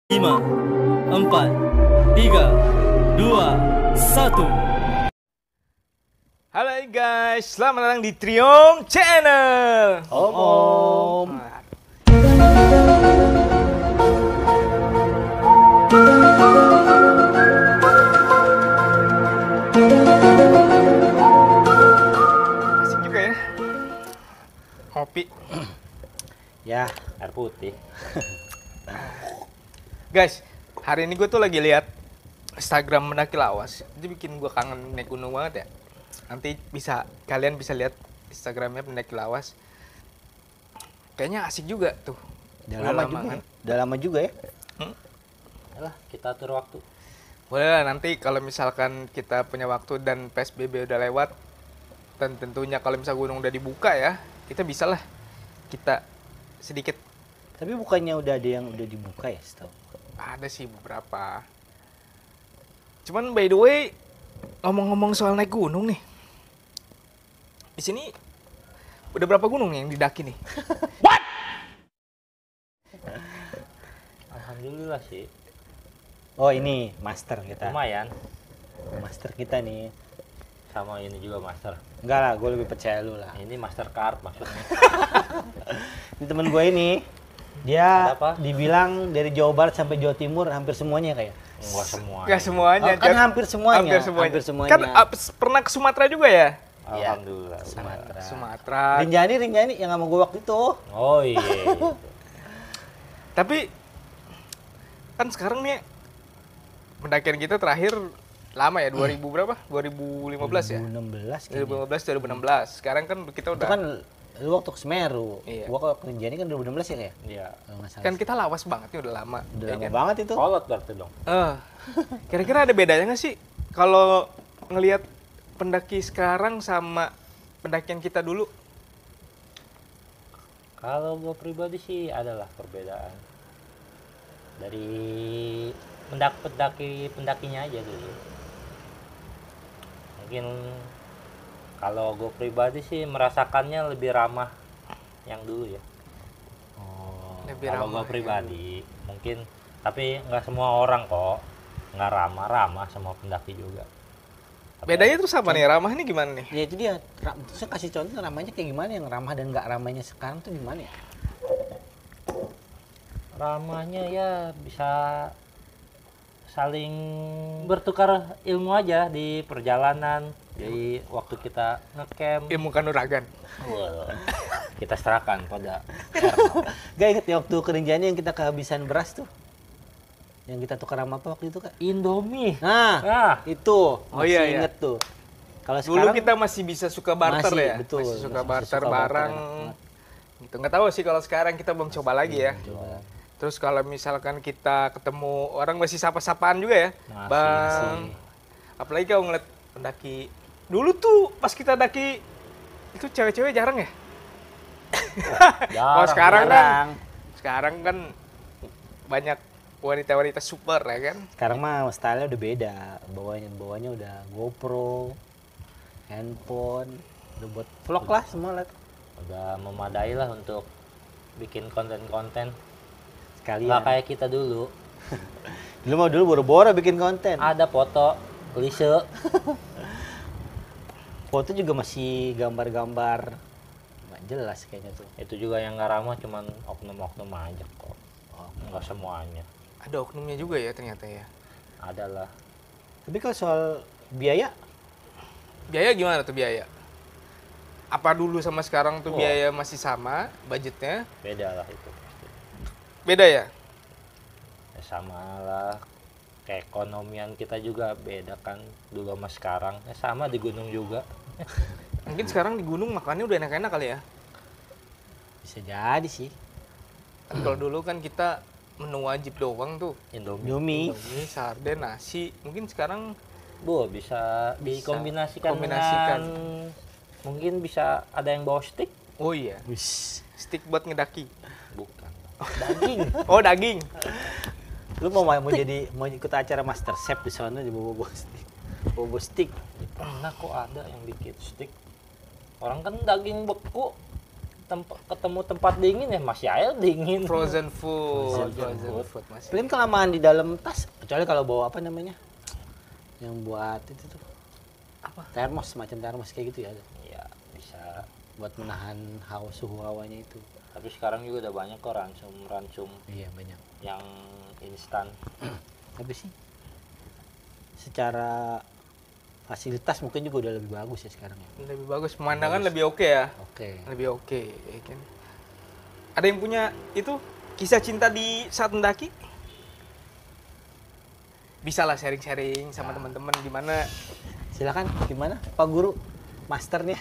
5, 4, 3, 2, 1. Halo guys, selamat datang di Triom Channel. Om. Asik juga ya. Kopi. Ya, air putih. Guys, hari ini gue tuh lagi lihat Instagram Mendaki Lawas. Itu bikin gue kangen naik gunung banget ya. Nanti kalian bisa lihat Instagramnya Mendaki Lawas. Kayaknya asik juga tuh. Udah lama juga. kan? Udah lama juga ya. Alah, kita atur waktu. Boleh lah nanti kalau misalkan kita punya waktu dan PSBB udah lewat. Dan tentunya kalau misalnya gunung udah dibuka ya, kita bisa lah kita sedikit. Tapi bukannya udah ada yang udah dibuka ya, setahu? Ada sih beberapa. Cuman by the way, ngomong-ngomong soal naik gunung nih. Di sini udah berapa gunung yang didaki nih? Alhamdulillah sih. Oh, ini master kita. Lumayan. Master kita nih. Sama ini juga master. Enggak lah, gue lebih percaya lu lah. Ini Mastercard maksudnya. Ini temen gue ini. Dia Ada apa? dibilang dari Jawa Barat sampai Jawa Timur hampir semuanya kayak. Enggak semua. Gak semuanya. Oh, kan Jan. hampir semuanya. Hampir semuanya. Hampir semuanya. Kan pernah ke Sumatera juga ya? Alhamdulillah. Sumatera. Sumatera. Rinjani yang sama gue waktu itu. Oh iya. Tapi kan sekarang nih pendakian kita terakhir lama ya, 2000 berapa? 2015 ya? 2016 kayaknya. 2015, 2016. Sekarang kan kita Itu udah kan lu waktu ke Semeru. Iya. Gua ke Rinjani kan 2016 ya kayak? Iya. Kalau nggak salah. kan kita lawas banget nih udah lama. Udah ya lama kan? banget itu. Kolot berarti dong. Kira-kira ada bedanya nggak sih kalau ngelihat pendaki sekarang sama pendakian kita dulu? Kalau gue pribadi sih adalah perbedaan. Dari pendakinya aja dulu. Mungkin kalau gue pribadi sih merasakannya lebih ramah yang dulu ya. Lebih Kalau ramah gue pribadi mungkin, tapi nggak semua orang kok nggak ramah sama pendaki juga. Bedanya tuh apa nih? Ramah ini gimana nih? Ya itu dia. Terus kasih contoh ramahnya kayak gimana, yang ramah dan nggak ramahnya sekarang tuh gimana ya? Ramahnya ya bisa saling bertukar ilmu aja di perjalanan. Jadi waktu kita ngecamp, Ilmu kanuragan. kita serahkan pada Gak inget ya waktu ke Rinjani yang kita kehabisan beras tuh, yang kita tukar sama apa waktu itu Kak? Indomie. Nah, Nah, itu Oh, masih iya, iya. inget tuh. Kalau Dulu sekarang kita masih bisa suka barter masih, ya? betul. Masih suka Masih barter suka barang. barter, Gitu. Nggak tahu sih kalau sekarang kita belum coba lagi ya. coba. Terus kalau misalkan kita ketemu orang masih sapa-sapaan juga ya, Masih, Bang. Apalagi kalau ngeliat pendaki. Dulu tuh pas kita daki itu cewek-cewek jarang ya. Kalau sekarang kan banyak wanita-wanita super ya kan. Sekarang mah style-nya udah beda. Bawanya udah GoPro, handphone, udah buat vlog lah semua lah. udah memadai lah untuk bikin konten-konten. Sekalian. Nggak kayak kita dulu. Dulu boro-boro bikin konten. Ada foto, klise. Foto juga masih gambar-gambar nggak jelas kayaknya tuh. Itu juga yang nggak ramah cuman oknum-oknum aja kok. Nggak semuanya. Ada oknumnya juga ya ternyata ya. Adalah. Tapi kalau soal biaya, Biaya gimana tuh biaya? Apa dulu sama sekarang tuh Oh. biaya masih sama budgetnya? Beda lah itu pasti. Beda ya? Ya sama lah. Keekonomian kita juga beda kan dulu sama sekarang. Ya sama di gunung juga. Mungkin sekarang di gunung makannya udah enak-enak kali ya. bisa jadi sih. Kan kalau dulu kan kita menu wajib doang tuh. Indomie. Indomie, sarden, nasi. Mungkin sekarang Bisa dikombinasikan kombinasikan. dengan, mungkin bisa ada yang bawa stick. oh iya, Wis. stick buat ngedaki. Bukan. Daging. Oh, daging. Lu mau ikut acara Master Chef di sana di bawa stick. Bawa stick. Pernah kok ada yang bikin stick. Orang kan daging beku. ketemu tempat dingin ya masih air dingin. Frozen food. Frozen food masih. Paling kelamaan di dalam tas, kecuali kalau bawa apa namanya? Yang buat itu tuh. Apa? Termos, semacam termos kayak gitu ya. Iya, bisa. Buat menahan suhu hawanya itu. Tapi sekarang juga udah banyak kok ransum Iya, banyak. yang instan. Tapi sih secara fasilitas mungkin juga udah lebih bagus ya sekarang ya. Lebih bagus, pemandangan lebih oke ya. Oke. Lebih oke, ya kan. Ada yang punya itu kisah cinta di saat mendaki? Bisa lah sharing-sharing sama teman-teman gimana Silakan, gimana Pak Guru, masternya?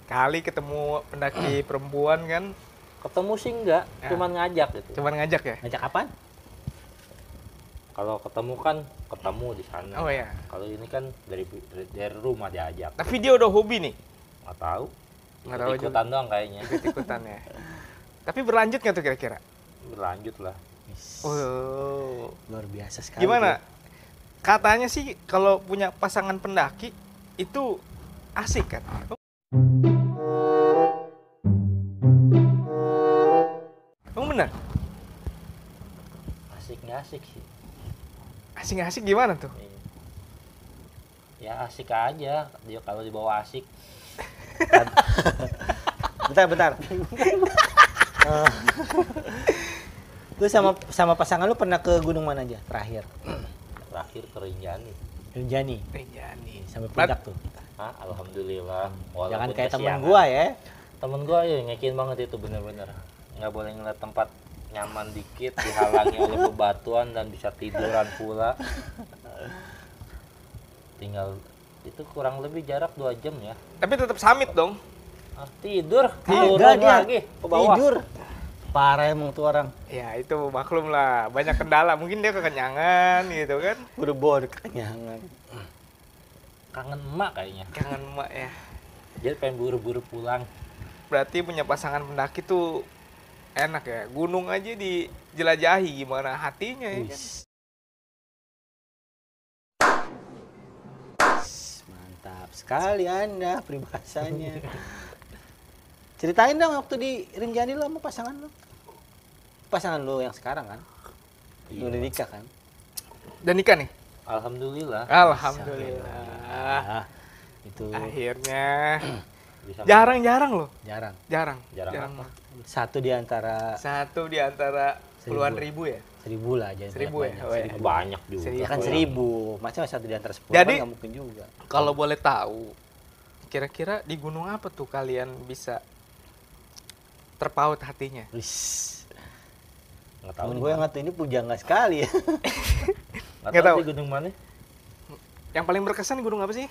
kali ketemu pendaki perempuan kan, Ketemu sih enggak, Ya. cuman ngajak gitu. cuman ngajak ya. Ngajak apaan? Kalau ketemu kan ketemu di sana. Oh ya. Kalau ini kan dari rumah diajak. Tapi dia udah hobi nih, Nggak tahu. Nggak tahu Ikutan doang kayaknya. ikut-ikutan ya. Tapi berlanjut nggak tuh kira-kira? Berlanjut lah. Oh, Luar biasa sekali. gimana? Katanya sih kalau punya pasangan pendaki itu asik kan? Emang benar? Asik nggak asik sih. Asik-asik gimana tuh? Iya. Ya asik aja. Dia kalau dibawa asik. Bentar. Lu sama pasangan lu pernah ke gunung mana aja terakhir? Terakhir ke Rinjani. Rinjani. Rinjani. Sampai puncak tuh. Hah, alhamdulillah. Walaupun Jangan kayak temen kesiangan. gua ya. Temen gua ya ngekin banget itu bener-bener. Nggak boleh ngeliat tempat nyaman dikit, dihalangi oleh bebatuan dan bisa tiduran pula. Tinggal itu kurang lebih jarak 2 jam ya. Tapi tetap summit dong. Ah, tidur, Enggak, turun dia lagi ke bawah. tidur. Parah emang tuh orang. Ya itu maklum lah, banyak kendala. Mungkin dia kekenyangan gitu kan. Buru-buru kekenyangan. Kangen emak kayaknya. Kangen emak ya. Jadi pengen buru-buru pulang. Berarti punya pasangan pendaki tuh enak ya. Gunung aja dijelajahi gimana hatinya ya kan. Mantap sekali Anda peribahasanya. Ceritain dong waktu di Rinjani lu sama pasangan lu. Pasangan lu yang sekarang kan? Lu udah nikah kan? Dan nikah nih? Alhamdulillah Alhamdulillah. Ah, itu Akhirnya bisa jarang-jarang loh. jarang. Jarang. Jarang apa? Satu di antara Satu di antara puluhan 1000. ribu ya. 1000 lah aja. 1000 ya? Oh, iya. banyak juga. Seribu. Ya kan 1000. Masa satu di antara 10 Jadi- kan nggak mungkin juga. Kalau boleh tahu, kira-kira di gunung apa tuh kalian bisa terpaut hatinya? Wis. Nggak tahu. Temen gue yang ngatain ini pujangga sekali ya. Nggak Nggak tahu tahu. di gunung mana. Yang paling berkesan gunung apa sih?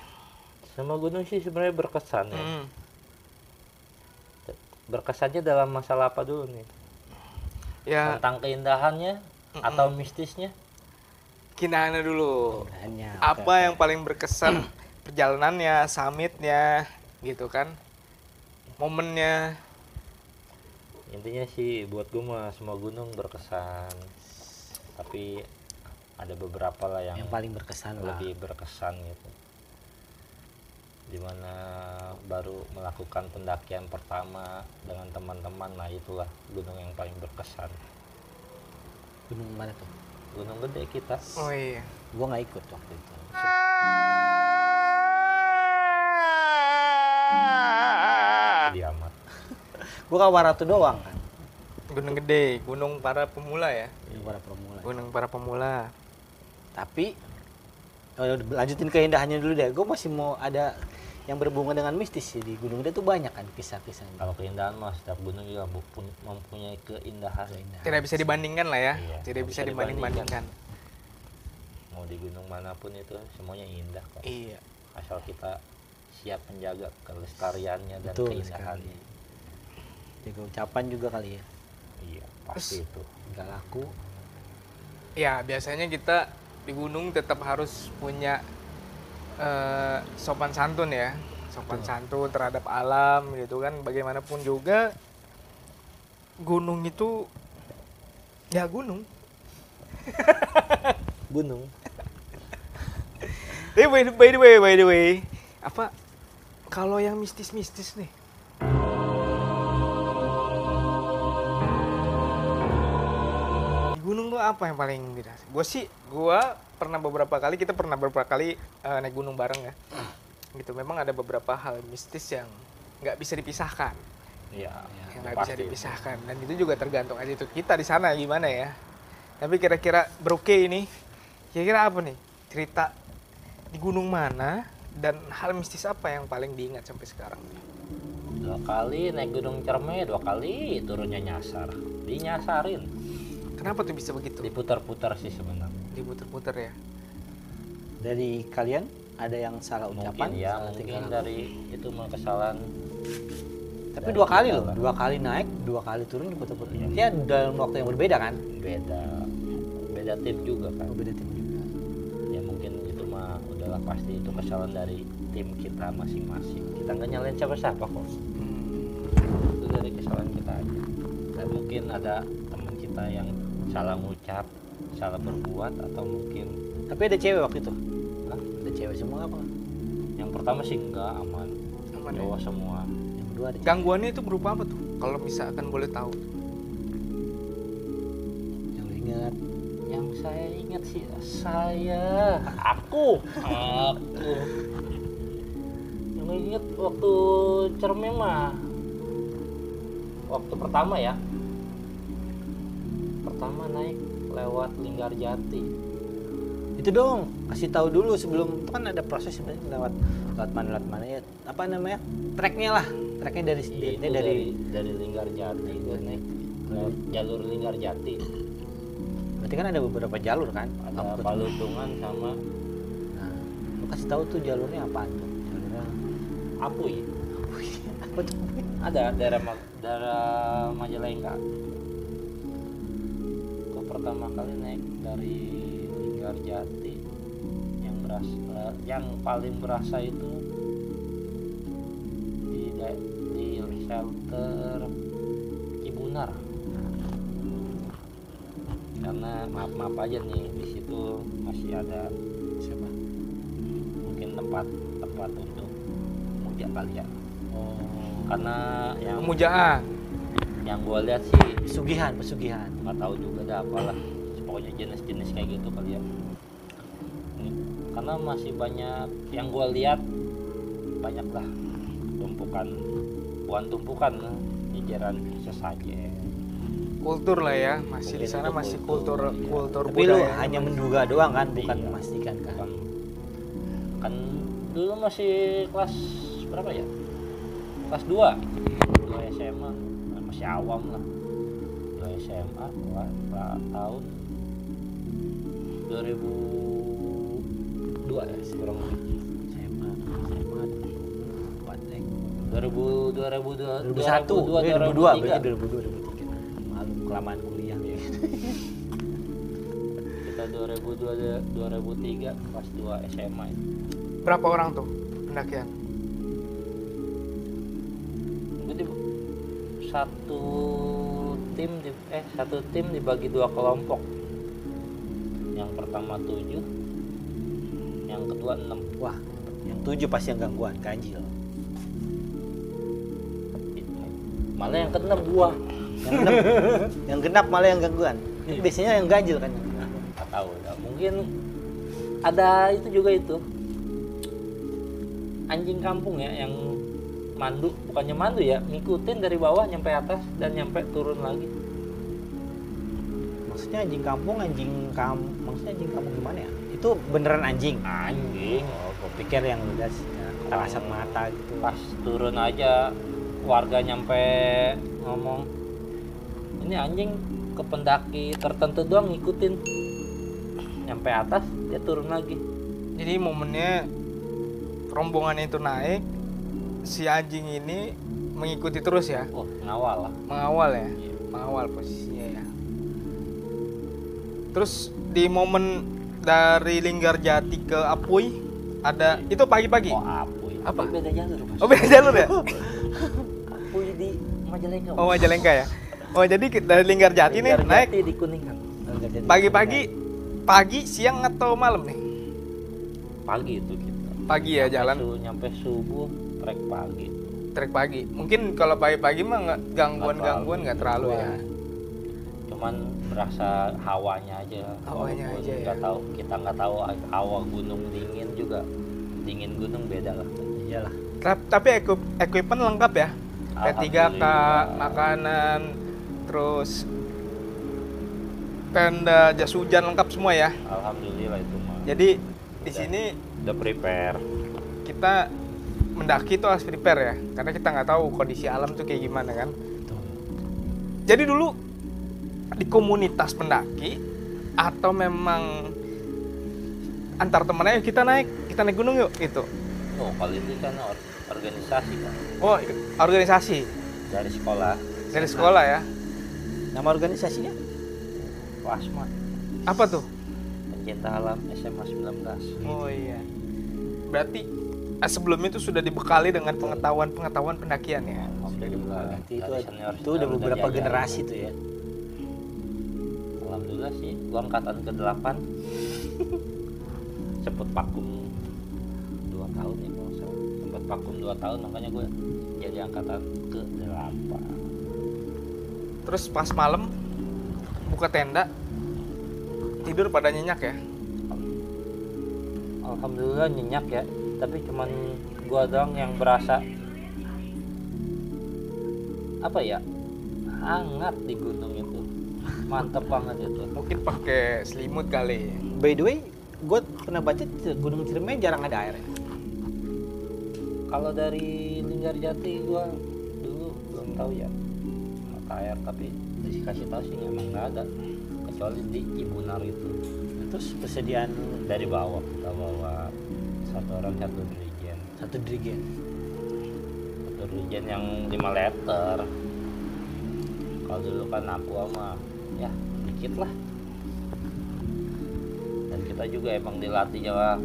Sama gunung sih sebenarnya berkesan ya. Hmm. Berkesannya dalam masalah apa dulu nih? Ya, Tentang keindahannya atau mistisnya? keindahannya dulu. Hanya Apa yang paling berkesan perjalanannya, summitnya, gitu kan? Momennya. Intinya sih buat gue mah semua gunung berkesan. Tapi ada beberapa lah yang paling berkesan lah. lebih berkesan gitu. Dimana baru melakukan pendakian pertama dengan teman-teman, nah itulah gunung yang paling berkesan. Gunung mana tuh? Gunung Gede kita. Oh iya. Gua nggak ikut waktu itu. Sedih amat. Gua ke Waratu doang kan. Gunung Gede, gunung para pemula ya. Ini para pemula. Gunung para pemula. Tapi lanjutin keindahannya dulu deh. Gue masih mau ada yang berhubungan dengan mistis sih di Gunung Gede tuh banyak kan kisah-kisahnya. Kalau keindahan mah setiap gunung juga mempunyai keindahan. Tidak bisa dibandingkan lah ya. Iya, Tidak nggak bisa bisa dibanding-bandingkan. Mau di gunung manapun itu semuanya indah kok. Iya. Asal kita siap menjaga kelestariannya dan Betul keindahannya. Jaga ucapan juga kali ya. Iya, pasti itu. Nggak laku. Ya, biasanya kita di gunung tetap harus punya sopan santun ya. Sopan santun terhadap alam gitu kan. Bagaimanapun juga gunung itu ya gunung. Gunung. By the way, apa kalau yang mistis-mistis nih? apa yang paling dirasain? Gue kita pernah beberapa kali naik gunung bareng ya. Gitu, memang ada beberapa hal mistis yang nggak bisa dipisahkan. Iya. Yang nggak bisa dipisahkan. Dan itu juga tergantung attitude kita di sana gimana ya. Tapi kira-kira Broke ini, kira-kira apa nih? Cerita di gunung mana dan hal mistis apa yang paling diingat sampai sekarang? 2 kali naik Gunung Cermai, 2 kali turunnya nyasar. Dinyasarin. Kenapa tuh bisa begitu? Diputar-putar sih sebenarnya. Diputer-puter ya. Dari kalian ada yang salah ucapan? Mungkin ya, salah mungkin tingkah laku? dari itu mah kesalahan. Tapi dari 2 kali kita loh, lah. 2 kali naik, 2 kali turun diputer-puter. Iya. Ya dalam waktu yang berbeda kan? Beda tim juga kan. Oh, beda tim juga. Ya mungkin itu mah udahlah pasti itu kesalahan dari tim kita masing-masing. Kita nggak nyalain siapa-siapa kok. Itu dari kesalahan kita aja. Dan mungkin ada teman kita yang salah ngucap, salah berbuat, atau mungkin Tapi ada cewek waktu itu? Hah? Ada cewek semua apa? yang pertama sih enggak aman, Aman ya? cowok semua. Yang kedua ada cewek. Gangguannya itu berupa apa tuh? Kalau misalkan boleh tahu. Yang lu ingat? Yang saya ingat sih aku yang ingat waktu Cermai mah waktu pertama naik lewat Linggarjati. Itu dong, kasih tahu dulu sebelum itu kan ada proses sebenarnya lewat mana ya, apa namanya, treknya lah, treknya dari Iya, itu dari Linggarjati itu naik lewat jalur Linggarjati. berarti kan ada beberapa jalur kan? Ada Apa tuh? Palutungan sama Nah, lu kasih tahu tuh jalurnya apaan tuh? Jalurnya Apuy. apa tuh? Ada daerah Majalengka. Gua pertama kali naik dari Linggarjati, yang paling berasa itu di shelter Cibunar. Karena maaf aja nih, di situ masih ada Siapa? mungkin tempat untuk muja kali ya. Oh, Karena Pemujaan. yang gue lihat sih pesugihan. nggak tahu juga ada apalah, pokoknya jenis-jenis kayak gitu kali ya. Karena masih banyak yang gue lihat, banyak lah tumpukan jajaran sesajen. Kultur lah ya, masih di Mungkin sana itu masih kultur, kultur Tapi lu budaya. hanya menduga doang kan, bukan Iya. memastikan kan? Kan dulu masih kelas berapa ya, kelas 2 SMA, masih awam lah. 2 SMA tahun 2002 ya kurang lebih. SMA 2001 2002 berarti 2002 2003. Malu kelamaan kuliah. kita 2003 kelas 2 SMA ya. Berapa orang tuh pendakian? Jadi satu tim dibagi 2 kelompok. Yang pertama 7, yang kedua 6. Wah, yang 7 pasti yang gangguan, ganjil. Malah yang ke-6 gua. Yang genap malah yang gangguan. Itu biasanya yang ganjil kan. Nggak tahu ya. Mungkin ada itu juga itu. Anjing kampung ya yang bukannya mandu ya, ngikutin dari bawah nyampe atas dan nyampe turun lagi. Maksudnya anjing kampung gimana ya? Itu beneran anjing. Anjing. Oh, gua pikir yang udah kasat mata gitu. Pas turun aja warga nyampe ngomong, ini anjing ke pendaki tertentu doang ngikutin, nyampe atas dia turun lagi. Jadi momennya rombongan itu naik, si anjing ini mengikuti terus ya, Oh, ngawal lah. mengawal ya, Iya. mengawal posisinya ya. Terus di momen dari Linggarjati ke Apuy ada itu pagi-pagi. Oh, Apuy. Apa? Apuy beda jalur, Mas. Oh beda jalur ya? Apuy di Majalengka. Oh Majalengka ya. Oh jadi dari Linggarjati nih naik Linggarjati di Kuningan. pagi, siang atau malam nih? Pagi itu kita. Pagi ya jalan. Nyampe subuh trek pagi. Trek pagi. Mungkin kalau pagi-pagi mah nggak gangguan nggak terlalu ya. Cuma cuman berasa hawanya aja. Hawanya Walaupun aja ya. nggak tahu, kita nggak tahu hawa gunung dingin juga, dingin gunung beda lah. Iyalah. Tapi equipment lengkap ya. P3K, Alhamdulillah. makanan, terus tenda, jas hujan lengkap semua ya. Alhamdulillah itu mah. Jadi di sini Udah prepare. kita mendaki tuh harus prepare ya, karena kita nggak tahu kondisi alam tuh kayak gimana kan. Jadi dulu di komunitas pendaki atau memang antar temennya kita naik gunung yuk itu. Oh, kalau itu kan organisasi kan Oh, organisasi dari sekolah. dari sekolah ya. Nama organisasinya? Wasma, Apa tuh? pencinta alam SMA 19. Oh iya. Berarti sebelumnya itu sudah dibekali dengan pengetahuan pendakian ya. Alhamdulillah. Berarti Dari senior itu udah beberapa jaga. generasi tuh ya. Alhamdulillah sih, gua angkatan ke-8. Sempet vakum 2 tahun ya kalau nggak salah. Sempet vakum 2 tahun, makanya gue jadi angkatan ke-8. Terus pas malam buka tenda, tidur pada nyenyak ya. Alhamdulillah nyenyak ya, tapi cuman gua doang yang berasa apa ya, hangat di gunung itu, mantep banget itu. Mungkin pakai selimut kali. By the way, gue pernah baca Gunung Ciremai jarang ada air. Kalau dari Linggarjati gua dulu belum tahu ya mata air, tapi dikasih tahu sih emang nggak ada, kecuali di Cibunar itu. Terus persediaan Dari bawah kita bawa satu orang satu dirigen. satu dirigen. Satu dirigen yang 5 liter. Kalau dulu kan aku sama ya dikit lah. Dan kita juga emang dilatih Jawa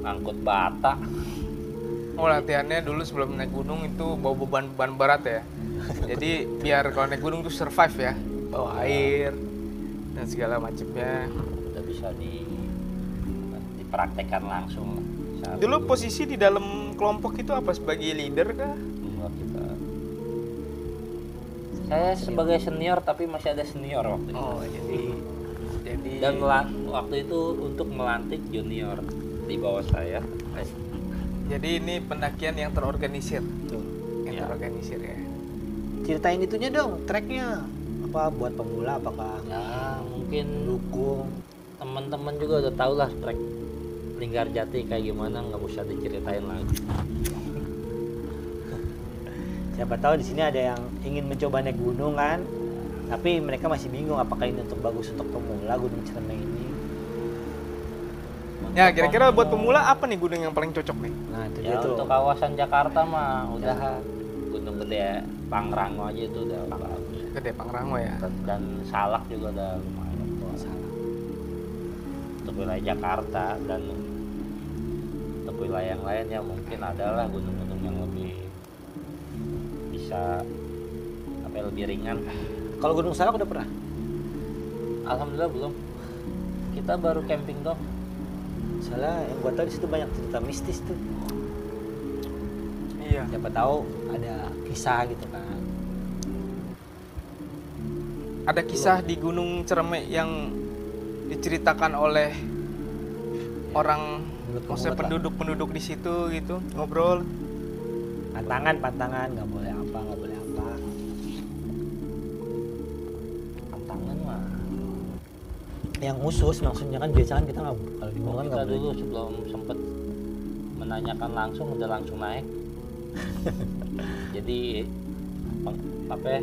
ngangkut bata. Oh, latihannya dulu sebelum naik gunung itu bawa beban berat ya. Jadi biar kalau naik gunung tuh survive ya, bawa air dan segala macamnya. Udah bisa dipraktekkan langsung lah. Saat Dulu posisi di dalam kelompok itu apa, sebagai leader kah? dulu kita, saya sebagai senior tapi masih ada senior waktu itu. Oh, jadi Dan waktu itu untuk melantik junior di bawah saya. jadi ini pendakian yang terorganisir. Tuh. Yang Ya. terorganisir ya. Ceritain itunya dong, treknya apa buat pemula, apakah Ya mungkin dukung? teman-teman juga udah tahu lah trek Linggarjati kayak gimana, nggak usah diceritain lagi. Siapa tahu di sini ada yang ingin mencoba naik gunung kan, tapi mereka masih bingung apakah ini untuk bagus untuk pemula Gunung Ciremai ini. Ya, kira-kira buat pemula apa nih gunung yang paling cocok nih? Nah itu Ya dia tuh. untuk kawasan Jakarta mah udah Gunung Gede, Pangrango aja itu udah bagus. Gede Pangrango ya. Dan Salak juga udah lumayan tuh. Salah. Untuk wilayah Jakarta, dan untuk wilayah yang lain ya mungkin adalah gunung-gunung yang lebih bisa apa ya, lebih ringan. Kalau Gunung Salak udah pernah? Alhamdulillah belum. Kita baru camping dong. Salah, yang gua tahu di situ banyak cerita mistis tuh. Iya. Siapa tahu ada kisah gitu kan. Ada kisah di Gunung Ciremai yang diceritakan oleh orang, Menurut maksudnya pengut lah. penduduk di situ gitu, ngobrol. Pantangan nggak boleh apa, nggak boleh apa. Tantangan mah. Yang khusus maksudnya kan biasa kan kita nggak, kalau di gunung kan Kita nggak boleh. dulu sebelum sempet menanyakan langsung udah langsung naik. Jadi apa ya,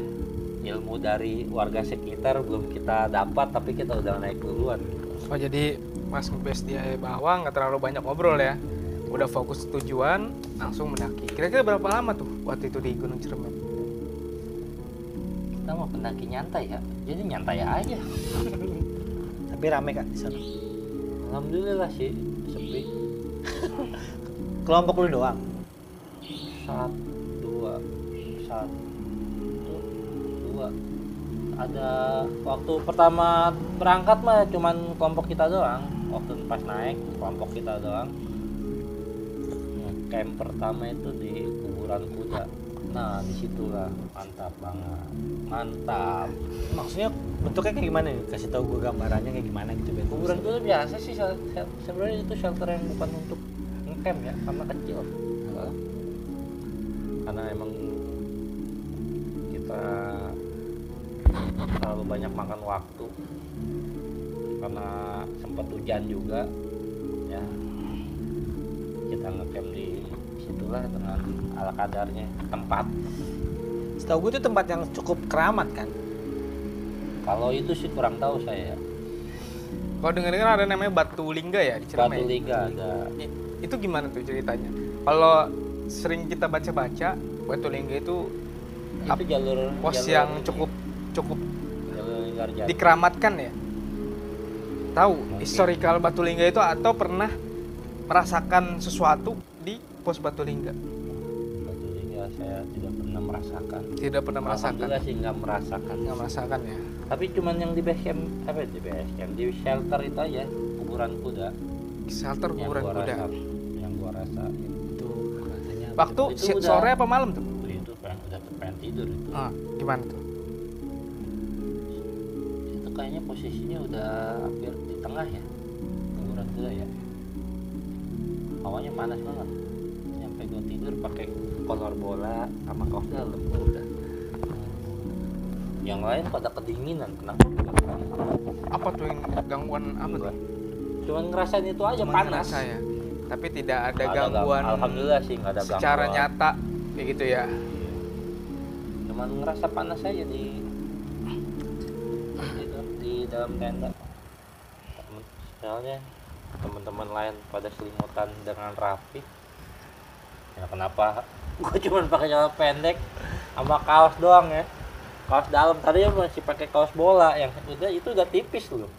ilmu dari warga sekitar belum kita dapat tapi kita udah naik duluan gitu. Oh, jadi pas ngebase di bawah nggak terlalu banyak ngobrol ya, udah fokus tujuan langsung mendaki. Kira-kira berapa lama tuh waktu itu di Gunung Ciremai? Kita mau pendaki nyantai ya, jadi nyantai aja. Tapi rame kak di sana. Alhamdulillah sih sepi. Kelompok lu doang. Dua. Ada waktu pertama berangkat mah cuman kelompok kita doang. Waktu pas naik kelompok kita doang. Camp pertama itu di kuburan kuda. Nah disitulah mantap banget, mantap. Maksudnya bentuknya kayak gimana nih? Kasih tahu gue gambarannya kayak gimana gitu biar gua Kuburan bisa- itu biasa sih, sebenarnya itu shelter yang bukan untuk ngecamp ya, karena kecil. Karena emang kita terlalu banyak makan waktu, karena sempat hujan juga, ya kita ngecamp di situlah dengan ala kadarnya tempat. Setahu gue itu tempat yang cukup keramat kan. Kalau itu sih kurang tahu saya. Kalau dengar-dengar ada namanya Batu Lingga ya di Ciremai. Batu Liga ada. Itu gimana tuh ceritanya? Kalau sering kita baca-baca, Batu Lingga itu Itu jalur pos jalur yang ini, cukup jalur lingkar jati. dikeramatkan ya. Tahu Mungkin. historical Batu Lingga itu atau pernah merasakan sesuatu di pos Batu Lingga? Batu Liga saya tidak pernah merasakan. Tidak pernah merasakan. Alhamdulillah sih nggak merasakan. Nggak merasakan ya. Tapi cuman yang di base camp, di base camp, di shelter itu aja, kuburan kuda. Shelter Yang kuburan gua kuda. yang gua rasain. Itu rasanya Waktu Itu udah- sore apa malam tuh? Itu kan udah pengen tidur itu. Ah, gimana tuh? Itu kayaknya posisinya udah hampir di tengah ya, kuburan kuda ya. Hawanya panas banget. Sampai gua tidur pakai kolor bola sama kaos dalam udah. Yang lain pada kedinginan, kenapa? Apa tuh yang gangguan apa tuh? Cuman ngerasain itu aja Cuman panas. ngerasa ya. Tapi tidak ada Nggak gangguan Alhamdulillah sih nggak ada secara gangguan. nyata kayak gitu ya. Cuman ngerasa panas aja di itu di dalam tenda. Soalnya teman-teman lain pada selimutan dengan rapi. Ya kenapa? Gue cuman pakai celana pendek sama kaos doang ya. Kaos dalam tadi masih pakai kaos bola yang udah itu udah tipis loh.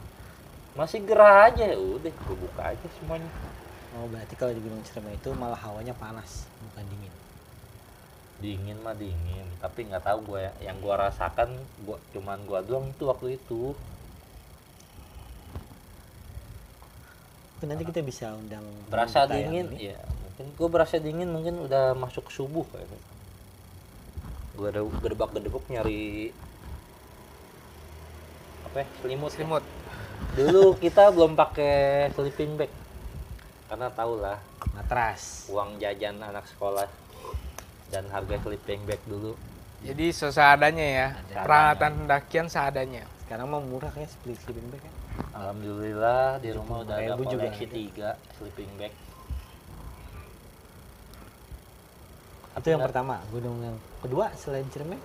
Masih gerah aja ya udah gue buka aja semuanya. Oh berarti kalau di Gunung Ciremai itu malah hawanya panas bukan dingin. Dingin mah dingin, tapi nggak tahu gue ya. Yang gue rasakan cuman gue doang itu waktu itu. Tapi nanti kita bisa undang Berasa kita yang dingin ini. ya mungkin gue berasa dingin mungkin udah masuk subuh kayak gitu. Gue ada gedebak-gedebuk nyari apa ya, selimut. Selimut. Dulu kita belum pakai sleeping bag karena tau lah Matras. uang jajan anak sekolah dan harga sleeping bag dulu. Jadi seadanya ya. Seadanya. Peralatan pendakian seadanya. Sekarang mah murah ya sleeping bag kan. Alhamdulillah di rumah udah ada 70.000 juga koleksi ada. 3 sleeping bag. Itu yang pertama. Gunung yang kedua selain Ciremai.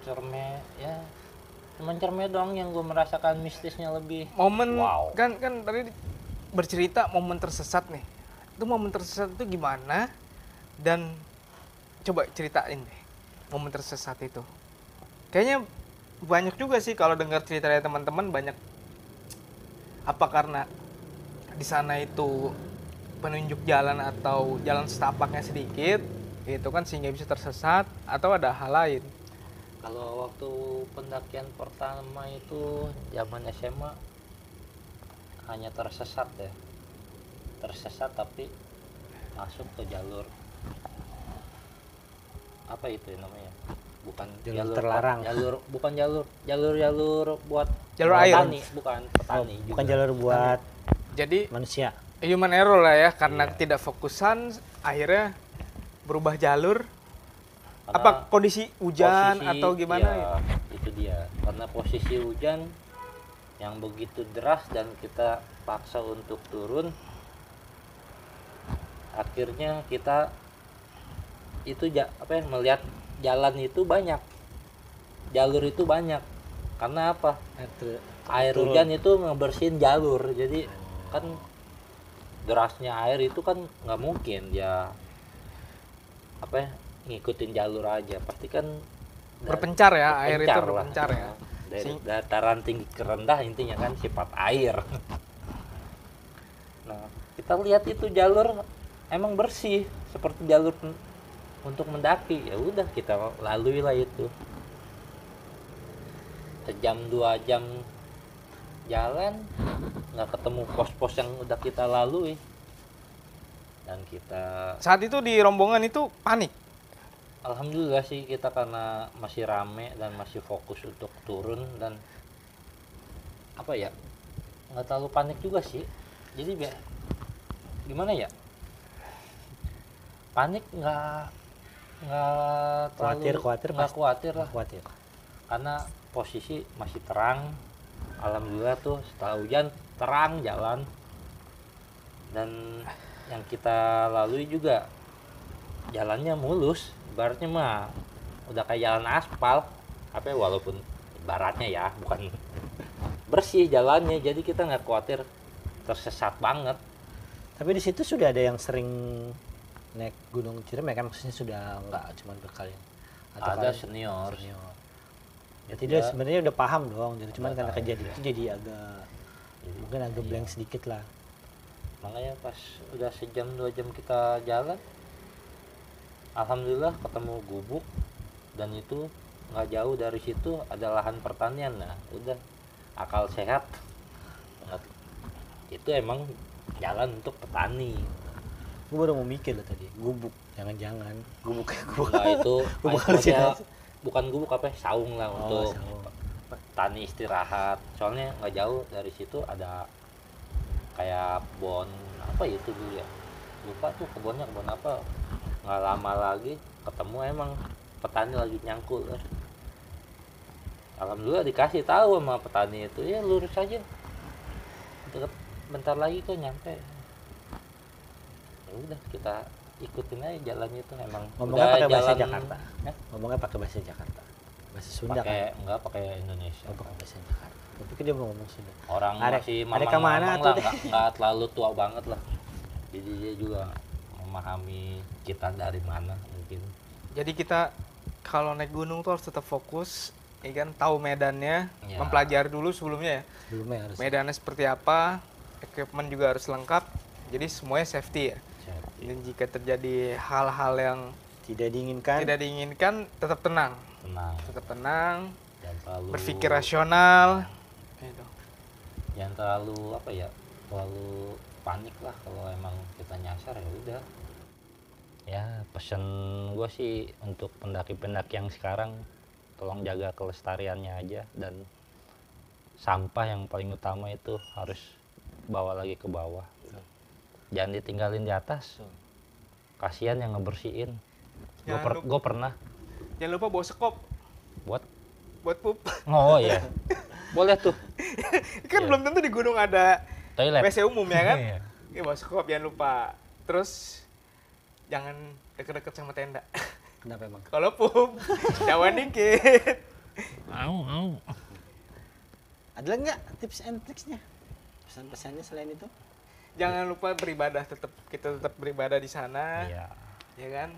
Cerme ya cuman cerme doang yang gue merasakan mistisnya lebih. Momen Wow. kan tadi bercerita momen tersesat nih. Itu momen tersesat itu gimana? Dan coba ceritain deh momen tersesat itu. Kayaknya banyak juga sih kalau dengar cerita dari teman-teman banyak. Apa karena di sana itu penunjuk jalan atau jalan setapaknya sedikit, itu kan sehingga bisa tersesat atau ada hal lain. Kalau waktu pendakian pertama itu zaman SMA hanya tersesat ya. Tersesat tapi masuk ke jalur apa itu namanya? Bukan Jalur terlarang. Bukan jalur buat Jalur air. petani, bukan petani juga. Bukan jalur buat Jadi manusia. human error lah ya karena Iya. tidak fokusan akhirnya berubah jalur. Karena Apa kondisi hujan posisi- atau gimana? ya, itu dia karena posisi hujan yang begitu deras dan kita paksa untuk turun, akhirnya kita itu melihat jalan itu banyak, jalur itu banyak. Karena apa? Air Turun. hujan itu ngebersihin jalur, jadi kan derasnya air itu kan nggak mungkin ya ngikutin jalur aja, pasti kan Berpencar ya, air itu berpencar lah. berpencar ya. Dari Sing- dataran tinggi ke rendah intinya kan sifat air. Nah kita lihat itu jalur emang bersih seperti jalur untuk mendaki, ya udah kita lalui lah itu. Sejam 2 jam jalan nggak ketemu pos-pos yang udah kita lalui. Dan kita Saat itu di rombongan itu panik. alhamdulillah sih kita karena masih rame dan masih fokus untuk turun dan apa ya, nggak terlalu panik juga sih. Jadi gimana ya, panik nggak terlalu Khawatir nggak pasti. khawatir lah, Khawatir. karena posisi masih terang. Alhamdulillah tuh setelah hujan terang jalan, dan yang kita lalui juga jalannya mulus, ibaratnya mah udah kayak jalan aspal, apa ya, walaupun ibaratnya ya bukan bersih jalannya, jadi kita nggak khawatir tersesat banget. Tapi di situ sudah ada yang sering naik Gunung Ciremai kan, maksudnya sudah nggak cuma berkali. Ada kalian senior. Jadi dia sebenarnya udah paham dong, jadi cuman Udah karena tahu. kejadian itu jadi agak mungkin agak Iya. blank sedikit lah. Makanya pas udah sejam 2 jam kita jalan, alhamdulillah ketemu gubuk, dan itu nggak jauh dari situ ada lahan pertanian. Nah udah, akal sehat itu emang jalan untuk petani. Gue baru mau mikir loh tadi, gubuk, jangan-jangan gubuk gubuk. Nah itu Gubuk maksudnya halusinasi. bukan gubuk, apa ya, saung lah untuk saung. petani istirahat. Soalnya nggak jauh dari situ ada kayak kebun apa ya itu dulu ya, lupa tuh kebunnya, kebun apa. Nggak lama lagi ketemu emang petani lagi nyangkul. Alhamdulillah dikasih tahu sama petani itu, ya lurus aja, deket, bentar lagi kok nyampe. Ya udah, kita ikutin aja jalannya itu. Emang Ngomongnya udah pakai bahasa jalan- Jakarta. Hah? Ngomongnya pakai bahasa Jakarta. Bahasa Sunda pakai kan? enggak pakai Indonesia. Oh, pakai bahasa Jakarta. Gue pikir dia mau ngomong Sunda. Orang Arek- masih arek kemana mamang-mamang tuh lah, teh? nggak terlalu tua banget lah, jadi dia juga memahami kita dari mana mungkin. Jadi kita kalau naik gunung tuh harus tetap fokus, ya kan, tahu medannya, Ya. mempelajari dulu sebelumnya ya. Sebelumnya harus. Medannya seperti apa, equipment juga harus lengkap. Jadi semuanya safety ya. Dan jika terjadi hal-hal yang Tidak diinginkan. tidak diinginkan, tetap tenang. Tenang, Tetap tenang, jangan terlalu berpikir rasional. Gitu. jangan terlalu apa ya, terlalu panik lah. Kalau emang kita nyasar ya udah. Ya pesen gue sih untuk pendaki-pendaki yang sekarang, tolong jaga kelestariannya aja, dan sampah yang paling utama itu harus bawa lagi ke bawah, jangan ditinggalin di atas. Kasihan yang ngebersihin. Jangan Gue pernah Jangan lupa bawa sekop buat buat pup. oh iya boleh tuh Kan Iya. belum tentu di gunung ada toilet. WC umum ya kan? Iya. Ya bawa sekop jangan lupa. Terus jangan deket-deket sama tenda. Kenapa emang? Kalau pup, jauhan dikit. Au. Ada lagi nggak tips and tricksnya? Pesan-pesannya selain itu? Jangan lupa beribadah, kita tetap beribadah di sana, Iya. ya kan?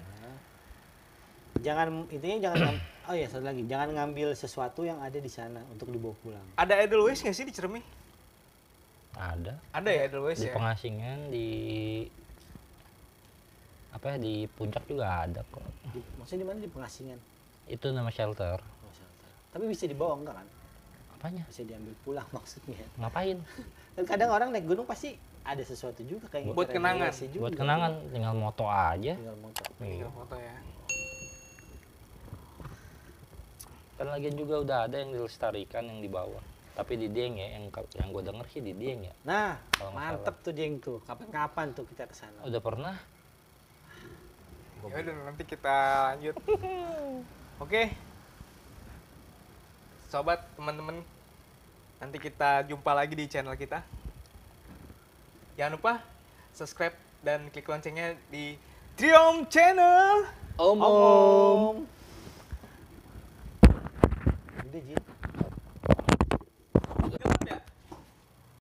Jangan, intinya jangan oh ya satu lagi, jangan ngambil sesuatu yang ada di sana untuk dibawa pulang. Ada Edelweiss nggak sih di Ciremai? Ada Ada ya Edelweiss di ya? Pengasingan, di apa ya, di puncak juga ada kok. Maksudnya di mana, di Pengasingan? Itu nama shelter. Oh, shelter. Tapi bisa dibawa enggak kan? Apanya? Bisa diambil pulang maksudnya. Ngapain? Dan kadang orang naik gunung pasti ada sesuatu juga kayak Buat kenangan. juga. Buat kenangan, tinggal moto aja. Tinggal motor. Iya. Tinggal foto ya. Kan lagian juga udah ada yang dilestarikan yang dibawa. Tapi di Dieng ya, yang gue denger sih di Dieng ya. Nah, Kalau nggak mantep tuh Jeng tuh. Kapan-kapan tuh kita ke sana. Udah pernah? Ya udah nanti kita lanjut. Oke. Sobat, teman-teman, nanti kita jumpa lagi di channel kita. Jangan lupa subscribe dan klik loncengnya di Triom Channel. Om. Udah Jin.